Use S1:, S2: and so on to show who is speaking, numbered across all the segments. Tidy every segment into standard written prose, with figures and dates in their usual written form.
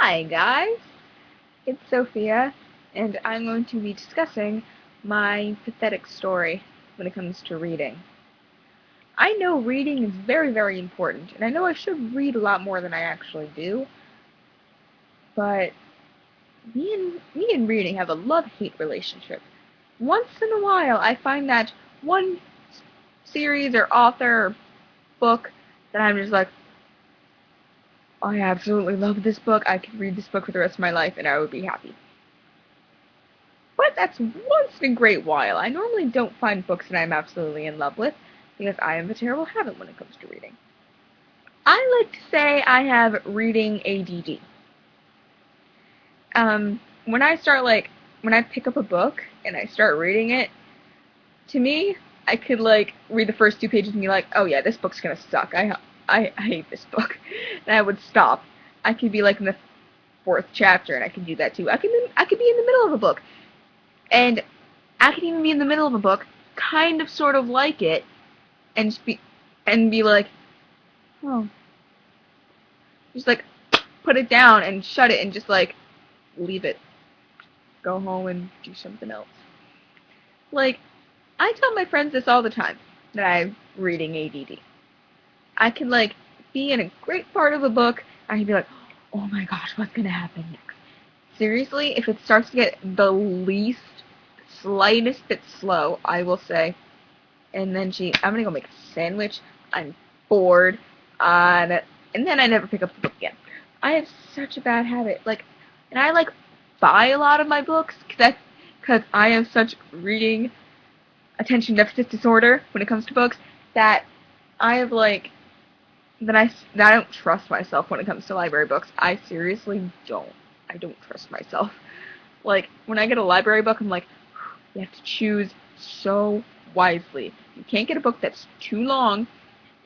S1: Hi guys, it's Sophia, and I'm going to be discussing my pathetic story when it comes to reading. I know reading is very, very important, and I know I should read a lot more than I actually do, but me and reading have a love-hate relationship. Once in a while, I find that one series or author or book that I'm just like, I absolutely love this book, I could read this book for the rest of my life, and I would be happy. But that's once in a great while. I normally don't find books that I'm absolutely in love with, because I have a terrible habit when it comes to reading. I like to say I have reading ADD. When I pick up a book and I start reading it, to me, I could, read the first 2 pages and be like, oh yeah, this book's gonna suck. I hate this book. And I would stop. I could be, in the 4th chapter, and I could do that too. I could be in the middle of a book. And I could even be in the middle of a book, kind of sort of like it, and be like, oh, just put it down and shut it and just leave it, go home and do something else. I tell my friends this all the time, that I'm reading ADD. I can be in a great part of a book, I can be like, oh my gosh, what's gonna happen next? Seriously, if it starts to get the slightest bit slow, I will say, and then I'm gonna go make a sandwich, I'm bored, and then I never pick up the book again. I have such a bad habit, and I buy a lot of my books, because I have such reading attention deficit disorder when it comes to books, that I have that I don't trust myself when it comes to library books. I seriously don't. I don't trust myself. When I get a library book, I'm like, you have to choose so wisely. You can't get a book that's too long.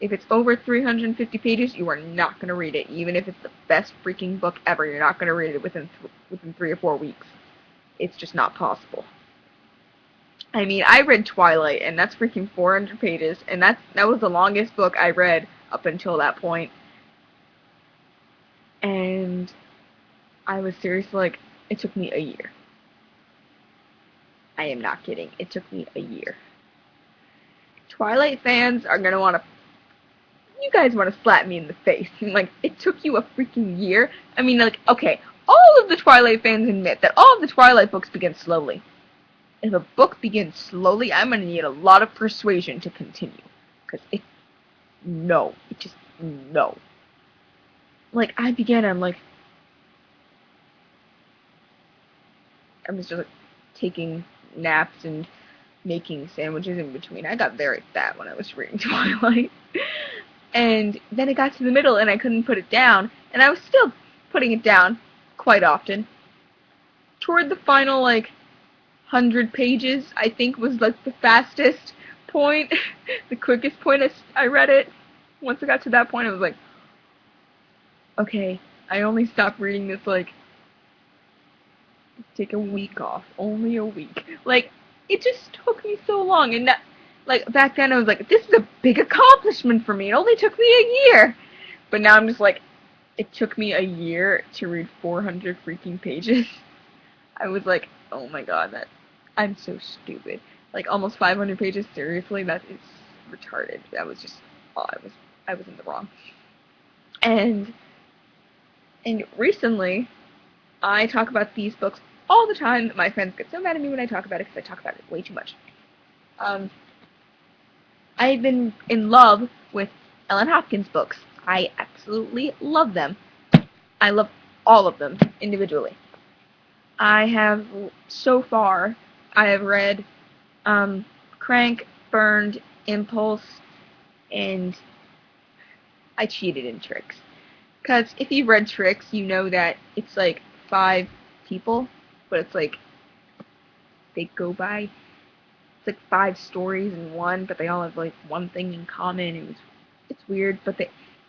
S1: If it's over 350 pages, you are not going to read it. Even if it's the best freaking book ever, you're not going to read it within 3 or 4 weeks. It's just not possible. I mean, I read Twilight, and that's freaking 400 pages, and that was the longest book I read up until that point. And I was seriously it took me a year. I am not kidding. It took me a year. Twilight fans are gonna you guys want to slap me in the face. It took you a freaking year? I mean, okay, all of the Twilight fans admit that all of the Twilight books begin slowly. If a book begins slowly, I'm gonna need a lot of persuasion to continue. Because no. I began, I'm just taking naps and making sandwiches in between. I got very fat when I was reading Twilight. And then it got to the middle and I couldn't put it down, and I was still putting it down quite often. Toward the final 100 pages, I think was the fastest point, the quickest point I read it. Once I got to that point, I was like, okay, I only stopped reading this take a week off, only a week. It just took me so long, and that, back then I was like, this is a big accomplishment for me. It only took me a year. But now I'm just it took me a year to read 400 freaking pages. I was like, oh my god, I'm so stupid. Almost 500 pages, seriously, that is retarded. That was just, oh, I was in the wrong. And recently, I talk about these books all the time. My friends get so mad at me when I talk about it, because I talk about it way too much. I've been in love with Ellen Hopkins books. I absolutely love them. I love all of them individually. So far, I have read Crank, Burned, Impulse, and I cheated in Tricks. Because if you've read Tricks, you know that it's 5 people, but it's they go by, it's 5 stories in one, but they all have one thing in common. It's weird, but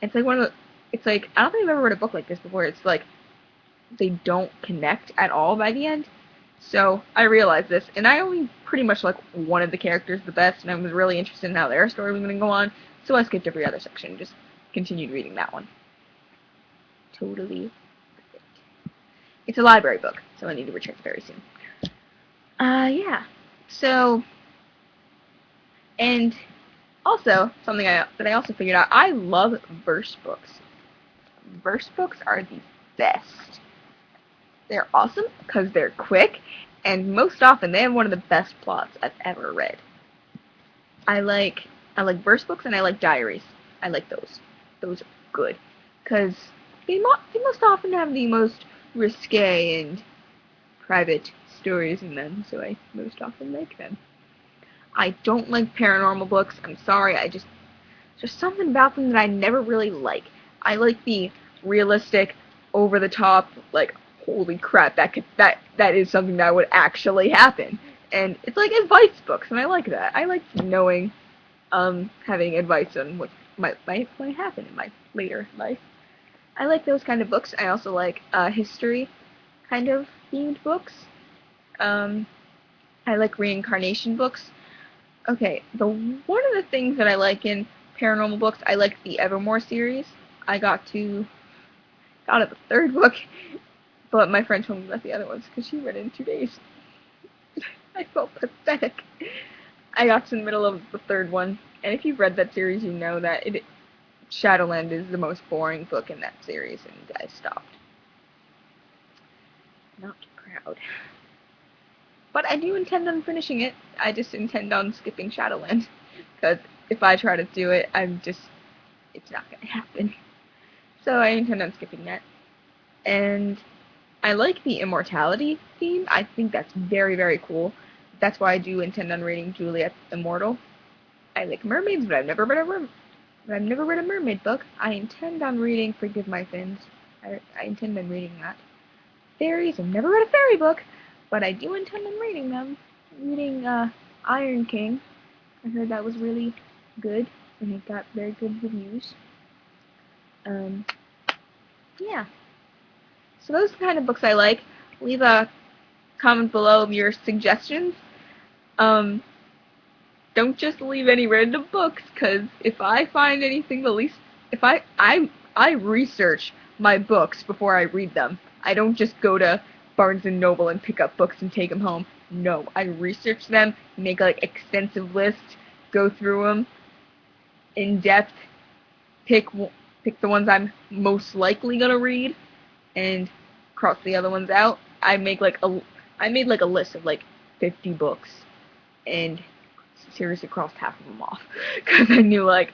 S1: it's one of the, it's I don't think I've ever read a book like this before. It's they don't connect at all by the end. So I realized this, and I only pretty much one of the characters the best, and I was really interested in how their story was going to go on, so I skipped every other section and just continued reading that one. Totally perfect. It's a library book, so I need to return it very soon. Yeah. So, and also, something that I also figured out, I love verse books. Verse books are the best. They're awesome because they're quick, and most often they have one of the best plots I've ever read. I like I like verse books and I like diaries. I like those. Those are good because they most often have the most risque and private stories in them, so I most often like them. I don't like paranormal books. I'm sorry. There's something about them that I never really like. I like the realistic, over the top, like holy crap, that is something that would actually happen. And it's like advice books, and I like that. I like knowing, having advice on what might happen in my later life. I like those kind of books. I also like history kind of themed books. Um, I like reincarnation books. Okay, one of the things that I like in paranormal books, I like the Evermore series. I got it the third book, but my friend told me about the other ones because she read it in 2 days. I felt pathetic. I got to the middle of the third one, and if you've read that series, you know that Shadowland is the most boring book in that series, and I stopped. Not proud. But I do intend on finishing it. I just intend on skipping Shadowland. Because if I try to do it, it's not going to happen. So I intend on skipping that. And I like the immortality theme. I think that's very, very cool. That's why I do intend on reading Juliet Immortal. I like mermaids, but I've never read a mermaid book. I intend on reading Forgive My Sins. I intend on reading that. Fairies, I've never read a fairy book, but I do intend on reading them. I'm reading Iron King. I heard that was really good, and it got very good reviews. Yeah. So those are the kind of books I like. Leave a comment below of your suggestions. Um, don't just leave any random books, because if I find anything if I research my books before I read them. I don't just go to Barnes & Noble and pick up books and take them home. No, I research them, make like extensive lists, go through them in depth, pick the ones I'm most likely gonna read, and cross the other ones out. I made like a list of like 50 books, and seriously crossed half of them off because I knew like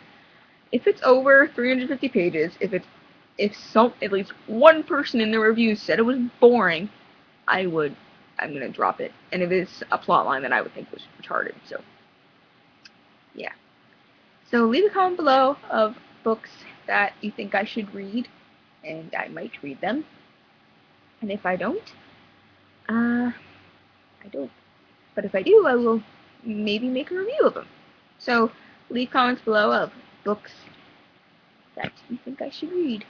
S1: if it's over 350 pages, if at least one person in the review said it was boring, I'm gonna drop it. And if it's a plot line that I would think was retarded, so yeah. So leave a comment below of books that you think I should read, and I might read them. And if I don't, I don't. But if I do, I will maybe make a review of them. So leave comments below of books that you think I should read.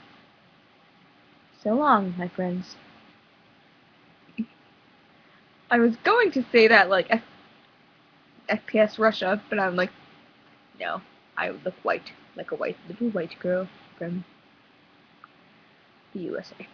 S1: So long, my friends. I was going to say that like FPS Russia, but I'm like, no, I look white, like a little white girl from the USA.